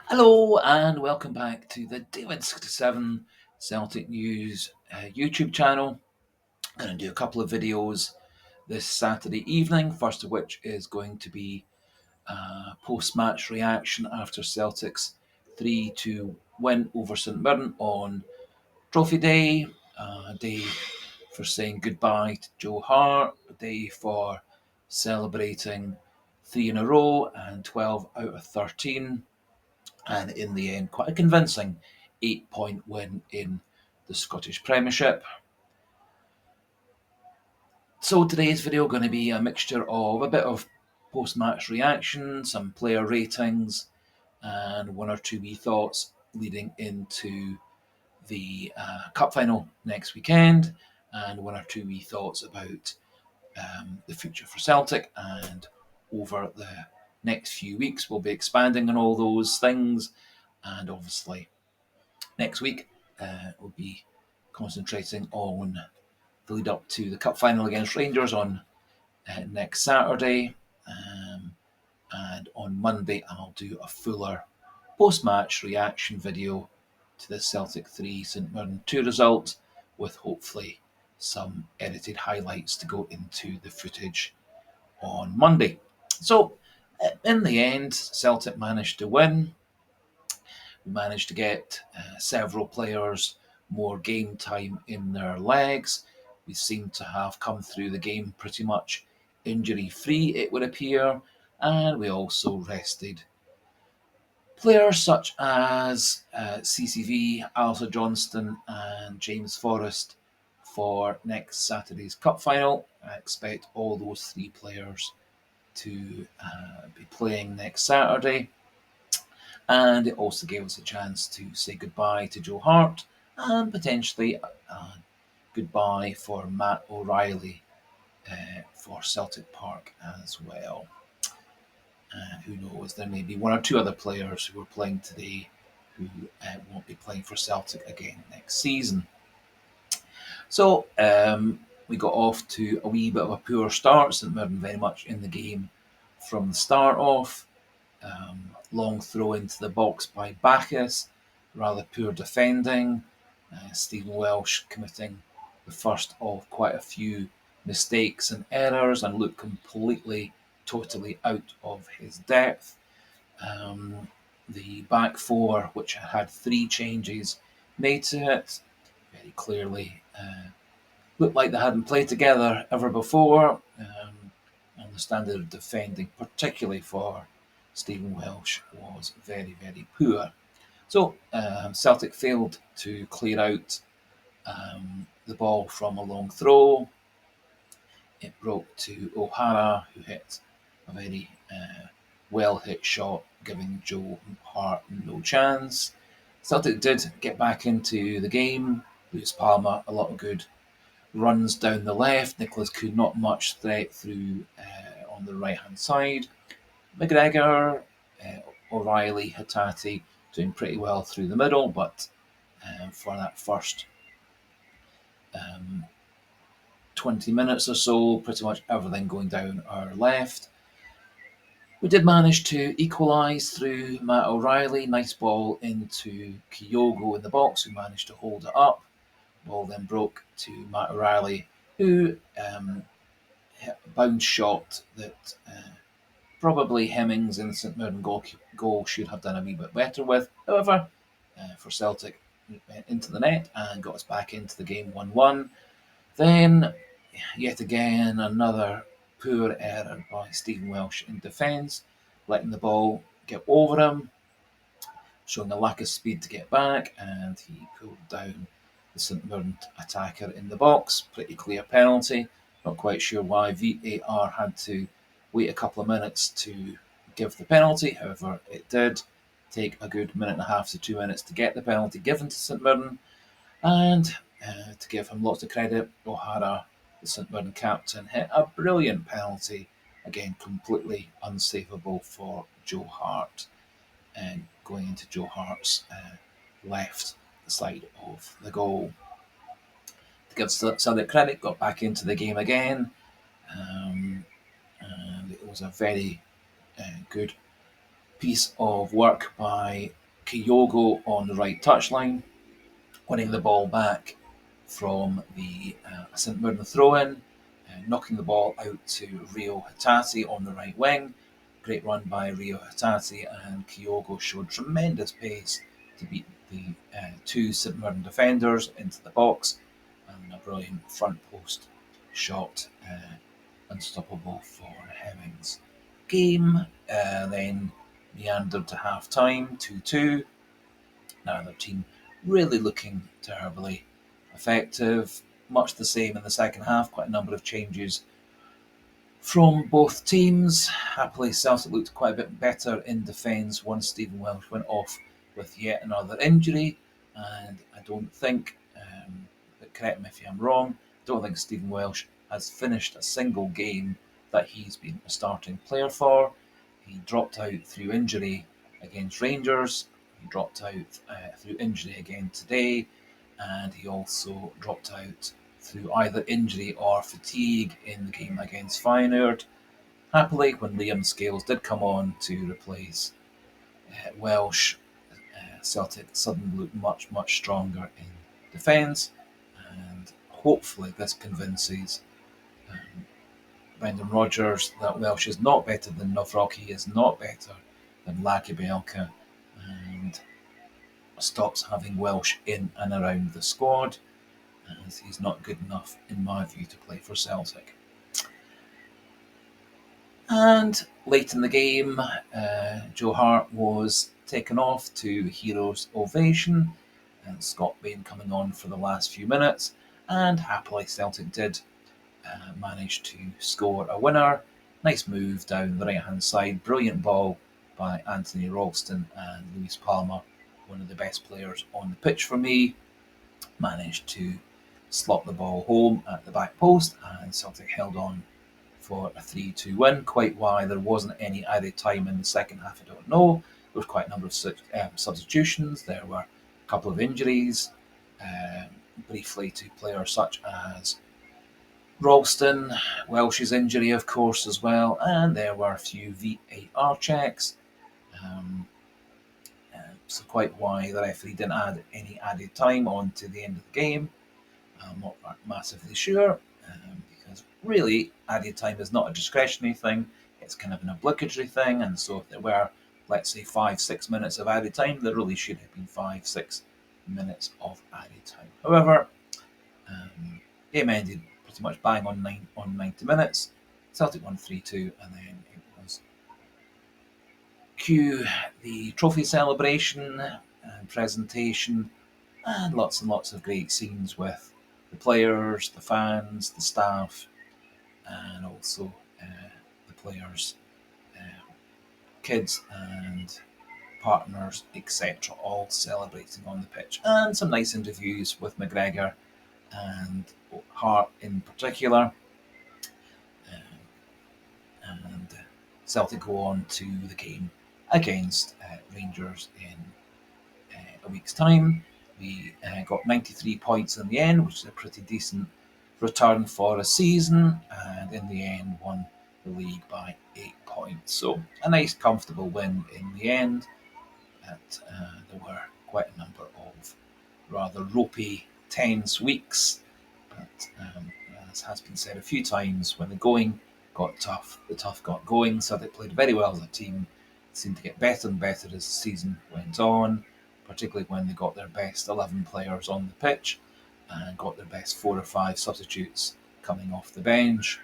Hello and welcome back to the David67 Celtic News YouTube channel. I'm going to do a couple of videos this Saturday evening, first of which is going to be post-match reaction after Celtic's 3-2 win over St Mirren on Trophy Day, a day for saying goodbye to Joe Hart, a day for celebrating 3 in a row and 12 out of 13. And in the end, quite a convincing 8-point win in the Scottish Premiership. So today's video going to be a mixture of a bit of post-match reaction, some player ratings, and one or two wee thoughts leading into the cup final next weekend, and one or two wee thoughts about the future for Celtic. And over the next few weeks, we'll be expanding on all those things, and obviously next week we'll be concentrating on the lead up to the cup final against Rangers on next Saturday. And on Monday, I'll do a fuller post-match reaction video to the Celtic 3 St Mirren 2 result, with hopefully some edited highlights to go into the footage on Monday. So, in the end, Celtic managed to win. We managed to get several players more game time in their legs. We seem to have come through the game pretty much injury free, it would appear, and we also rested players such as CCV, Alistair Johnston, and James Forrest for next Saturday's cup final. I expect all those three players to be playing next Saturday. And it also gave us a chance to say goodbye to Joe Hart and potentially goodbye for Matt O'Reilly for Celtic Park as well. Who knows, there may be one or two other players who are playing today who won't be playing for Celtic again next season. So we got off to a wee bit of a poor start. St Mirren very much in the game from the start off. Long throw into the box by Bacchus, rather poor defending. Stephen Welsh committing the first of quite a few mistakes and errors and looked completely, totally out of his depth. The back four, which had three changes made to it, very clearly looked like they hadn't played together ever before. And the standard of defending, particularly for Stephen Welsh, was very, very poor. So Celtic failed to clear out the ball from a long throw. It broke to O'Hara, who hit a very well hit shot, giving Joe Hart no chance. Celtic did get back into the game. Luis Palma, a lot of good runs down the left. Nicholas could not much threat through on the right hand side. McGregor, O'Reilly, Hatate doing pretty well through the middle, but for that first 20 minutes or so, pretty much everything going down our left. We did manage to equalise through Matt O'Reilly. Nice ball into Kyogo in the box, who managed to hold it up. Ball then broke to Matt O'Reilly, who hit a bounce shot that probably Hemmings in the St Mirren goal should have done a wee bit better with. However, for Celtic, went into the net and got us back into the game 1-1. Then, yet again, another poor error by Stephen Welsh in defence, letting the ball get over him, showing a lack of speed to get back, and he pulled down the St Mirren attacker in the box. Pretty clear penalty. Not quite sure why VAR had to wait a couple of minutes to give the penalty. However, it did take a good minute and a half to 2 minutes to get the penalty given to St Mirren. And to give him lots of credit, O'Hara, the St Mirren captain, hit a brilliant penalty. Again, completely unsavable for Joe Hart, and going into Joe Hart's left side of the goal. To give Celtic credit, got back into the game again, and it was a very good piece of work by Kyogo on the right touchline, winning the ball back from the St Mirren throw-in, knocking the ball out to Rio Hatate on the right wing. Great run by Rio Hatate, and Kyogo showed tremendous pace to beat the two St Mirren defenders into the box, and a brilliant front post shot, unstoppable for Hemmings. Game then meandered to half time, 2-2. Neither team really looking terribly effective. Much the same in the second half, quite a number of changes from both teams. Happily, Celtic looked quite a bit better in defence once Stephen Welsh went off with yet another injury. And I don't think, but correct me if I'm wrong, I don't think Stephen Welsh has finished a single game that he's been a starting player for. He dropped out through injury against Rangers. He dropped out through injury again today. And he also dropped out through either injury or fatigue in the game against Feyenoord. Happily, when Liam Scales did come on to replace Welsh, Celtic suddenly looked much, much stronger in defence, and hopefully this convinces Brendan Rodgers that Welsh is not better than Nawrocki, is not better than Lagerbielke, and stops having Welsh in and around the squad, as he's not good enough, in my view, to play for Celtic. And late in the game, Joe Hart was taken off to Heroes Ovation, and Scott Bain coming on for the last few minutes, and happily Celtic did manage to score a winner. Nice move down the right-hand side, brilliant ball by Anthony Ralston, and Luis Palma, one of the best players on the pitch for me, managed to slot the ball home at the back post, and Celtic held on for a 3-2 win. Quite why there wasn't any added time in the second half, I don't know. There was quite a number of substitutions. There were a couple of injuries, briefly to players such as Ralston, Welsh's injury, of course, as well, and there were a few VAR checks. So quite why the referee didn't add any added time on to the end of the game. I'm not massively sure, because really added time is not a discretionary thing, it's kind of an obligatory thing, and so if there were, let's say, 5-6 minutes of added time, there really should have been 5-6 minutes of added time. However, game ended pretty much bang on 90 minutes. Celtic won 3-2, and then it was cue the trophy celebration and presentation, and lots of great scenes with the players, the fans, the staff, and also the players' kids and partners, etc., all celebrating on the pitch. And some nice interviews with McGregor and Hart in particular. And Celtic go on to the game against Rangers in a week's time. We got 93 points in the end, which is a pretty decent return for a season, and in the end won the league by 8 points. So a nice, comfortable win in the end. But there were quite a number of rather ropey, tense weeks. But as has been said a few times, when the going got tough, the tough got going. Celtic played very well as a team. It seemed to get better and better as the season went on, particularly when they got their best 11 players on the pitch and got their best 4 or 5 substitutes coming off the bench.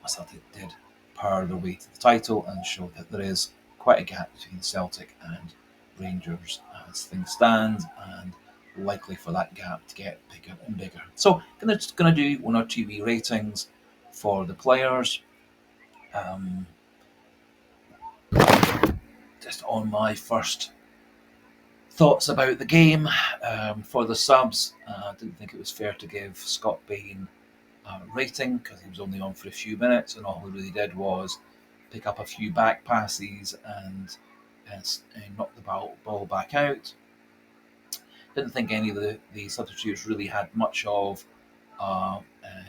Celtic did power their way to the title and showed that there is quite a gap between Celtic and Rangers as things stand, and likely for that gap to get bigger and bigger. So just going to do 1 or 2 wee ratings for the players. Just on my first thoughts about the game. For the subs, I didn't think it was fair to give Scott Bain a rating because he was only on for a few minutes, and all he really did was pick up a few back passes and knock the ball back out. Didn't think any of the substitutes really had much of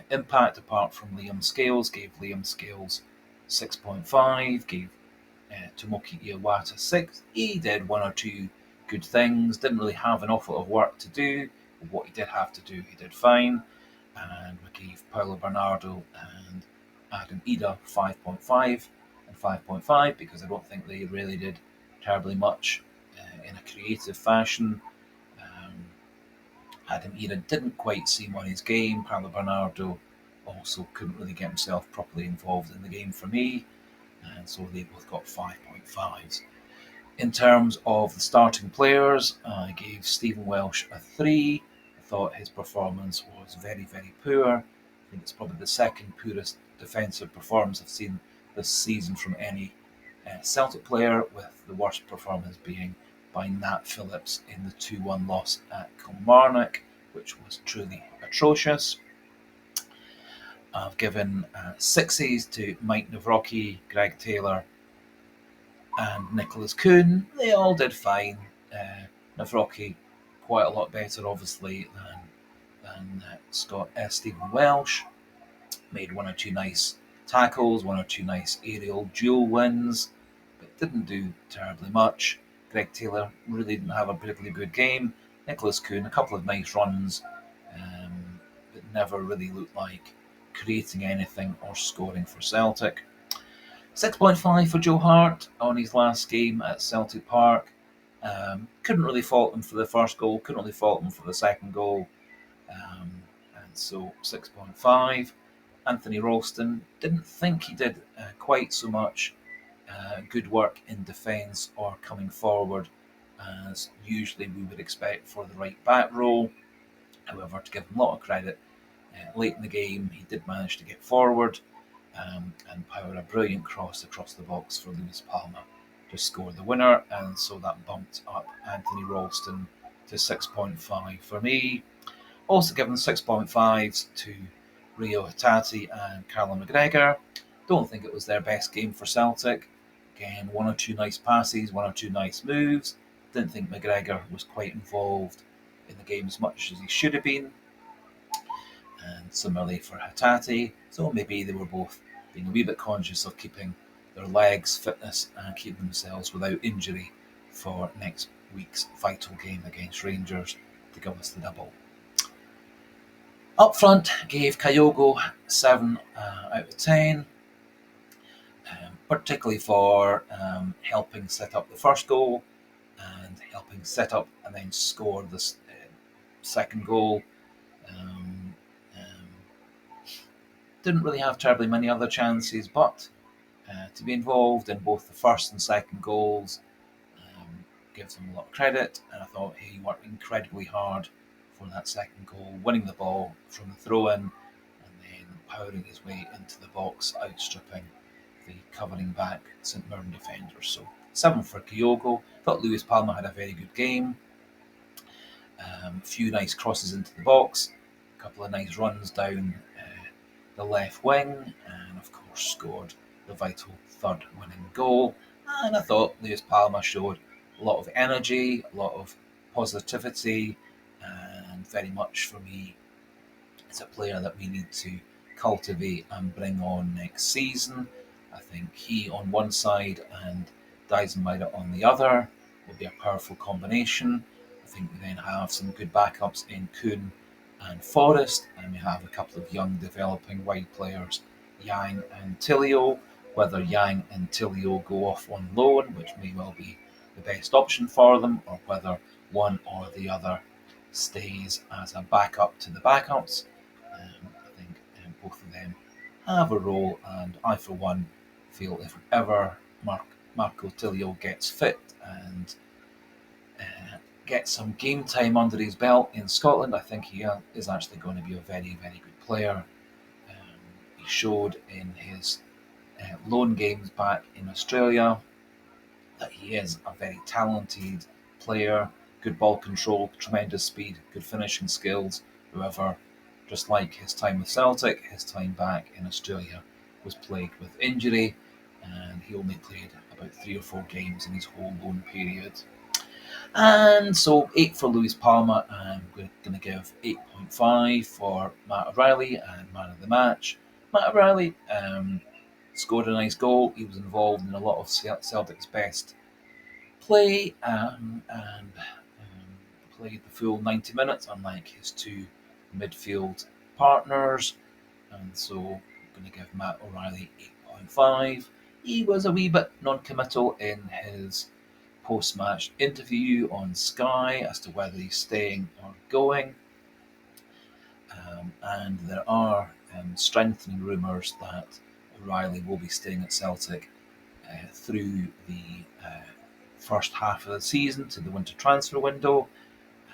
impact apart from Liam Scales. Gave Liam Scales 6.5, gave Tomoki Iwata 6. He did one or two good things, didn't really have an awful lot of work to do, but what he did have to do, he did fine. And we gave Paulo Bernardo and Adam Ida 5.5 and 5.5 because I don't think they really did terribly much in a creative fashion. Um, Adam Ida didn't quite seem on his game. Paulo Bernardo also couldn't really get himself properly involved in the game for me, and so they both got 5.5s. In terms of the starting players, I gave Stephen Welsh a 3. I thought his performance was very, very poor. I think it's probably the second poorest defensive performance I've seen this season from any Celtic player, with the worst performance being by Nat Phillips in the 2-1 loss at Kilmarnock, which was truly atrocious. I've given 6s to Mike Nawrocki, Greg Taylor, and Nicholas Kuhn. They all did fine. Nawrocki quite a lot better, obviously, than Stephen Welsh. Made one or two nice tackles, one or two nice aerial duel wins, but didn't do terribly much. Greg Taylor really didn't have a particularly good game. Nicholas Kuhn, a couple of nice runs, but never really looked like creating anything or scoring for Celtic. 6.5 for Joe Hart on his last game at Celtic Park. Couldn't really fault him for the first goal, couldn't really fault him for the second goal. And so 6.5. Anthony Ralston, didn't think he did quite so much good work in defence or coming forward as usually we would expect for the right back role. However, to give him a lot of credit, late in the game he did manage to get forward and power a brilliant cross across the box for Luis Palma to score the winner, and so that bumped up Anthony Ralston to 6.5 for me. Also given 6.5s to Rio Hatate and Callum McGregor. Don't think it was their best game for Celtic. Again, one or two nice passes, one or two nice moves. Didn't think McGregor was quite involved in the game as much as he should have been. And similarly for Hatate, so maybe they were both being a wee bit conscious of keeping their legs, fitness, and keeping themselves without injury for next week's vital game against Rangers to give us the double. Up front, gave Kyogo 7 out of 10, particularly for helping set up the first goal and helping set up and then score the second goal. Didn't really have terribly many other chances, but to be involved in both the first and second goals gives him a lot of credit, and I thought he worked incredibly hard for that second goal, winning the ball from the throw-in and then powering his way into the box, outstripping the covering back St Mirren defenders. So 7 for Kyogo. Thought Luis Palma had a very good game. A few nice crosses into the box, a couple of nice runs down the left wing, and of course scored the vital third winning goal. And I thought Luis Palma showed a lot of energy, a lot of positivity, and very much for me, it's a player that we need to cultivate and bring on next season. I think he on one side and Dijsselmeyer on the other will be a powerful combination. I think we then have some good backups in Kuhn and Forrest, and we have a couple of young developing wide players, Yang and Tilio. Whether Yang and Tilio go off on loan, which may well be the best option for them, or whether one or the other stays as a backup to the backups. I think both of them have a role, and I, for one, feel if ever Marco Tilio gets fit and gets some game time under his belt in Scotland, I think he is actually going to be a very, very good player. He showed in his loan games back in Australia that he is a very talented player, good ball control, tremendous speed, good finishing skills. However, just like his time with Celtic, his time back in Australia was plagued with injury, and he only played about 3 or 4 games in his whole loan period. And so 8 for Luis Palma, and we're going to give 8.5 for Matt O'Reilly and man of the match. Matt O'Reilly scored a nice goal. He was involved in a lot of Celtic's best play and played the full 90 minutes, unlike his two midfield partners. And so I'm going to give Matt O'Riley 8.5. He was a wee bit non-committal in his post-match interview on Sky as to whether he's staying or going. And there are strengthening rumours that O'Riley will be staying at Celtic through the first half of the season to the winter transfer window,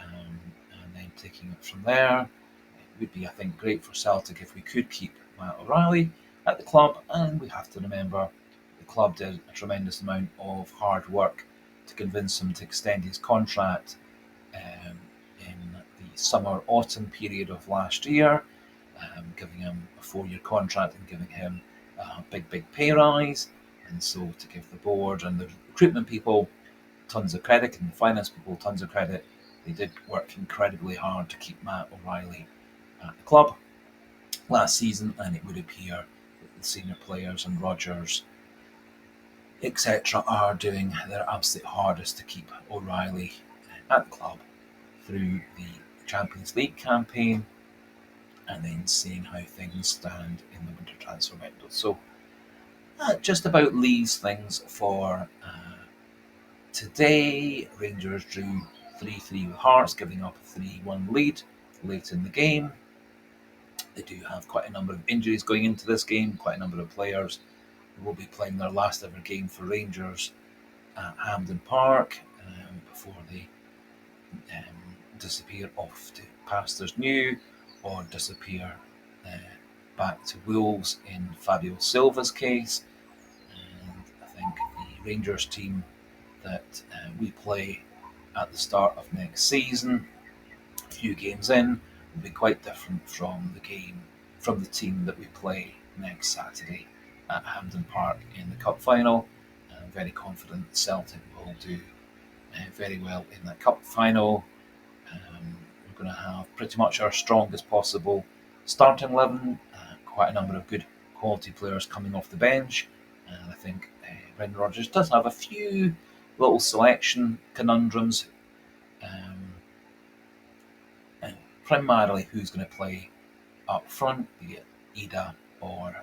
and then taking it from there. It would be, I think, great for Celtic if we could keep Matt O'Riley at the club, and we have to remember the club did a tremendous amount of hard work to convince him to extend his contract in the summer-autumn period of last year, giving him a 4-year contract and giving him a big pay rise. And so to give the board and the recruitment people tons of credit and the finance people tons of credit, they did work incredibly hard to keep Matt O'Riley at the club last season, and it would appear that the senior players and Rodgers, etc., are doing their absolute hardest to keep O'Riley at the club through the Champions League campaign and then seeing how things stand in the winter transfer window. So that just about leaves things for today. Rangers drew 3-3 with Hearts, giving up a 3-1 lead late in the game. They do have quite a number of injuries going into this game, quite a number of players who will be playing their last ever game for Rangers at Hampden Park before they disappear off to pastures new or disappear back to Wolves in Fabio Silva's case. And I think the Rangers team that we play at the start of next season, a few games in, will be quite different from the team that we play next Saturday at Hampden Park in the cup final. I'm very confident Celtic will do very well in that cup final. We're going to have pretty much our strongest possible starting 11, quite a number of good quality players coming off the bench, and I think Brendan Rodgers does have a few little selection conundrums, and primarily who's going to play up front, be it Ida or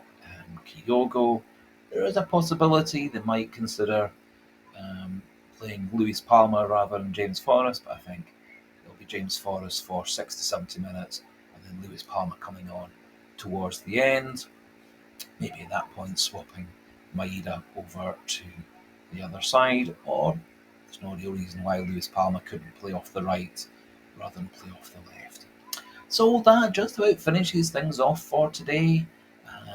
Kyogo. There is a possibility they might consider playing Luis Palma rather than James Forrest, but I think it'll be James Forrest for 60 to 70 minutes and then Luis Palma coming on towards the end. Maybe at that point swapping Maeda over to the other side, or there's no real reason why Luis Palma couldn't play off the right rather than play off the left. So that just about finishes things off for today.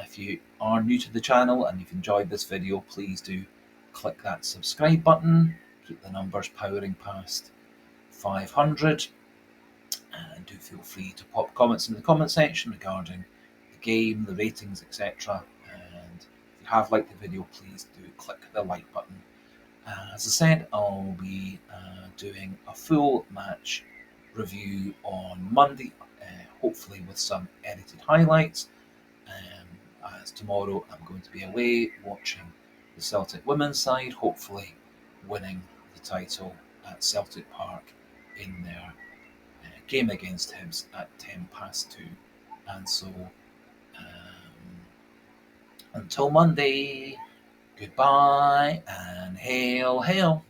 If you are new to the channel and you've enjoyed this video, please do click that subscribe button, keep the numbers powering past 500, and do feel free to pop comments in the comment section regarding the game, the ratings, etc. And if you have liked the video, please do click the like button. As I said, I'll be doing a full match review on Monday, hopefully with some edited highlights. As tomorrow I'm going to be away watching the Celtic women's side, hopefully winning the title at Celtic Park in their game against Hibs at 2:10. And so until Monday, goodbye and hail, hail.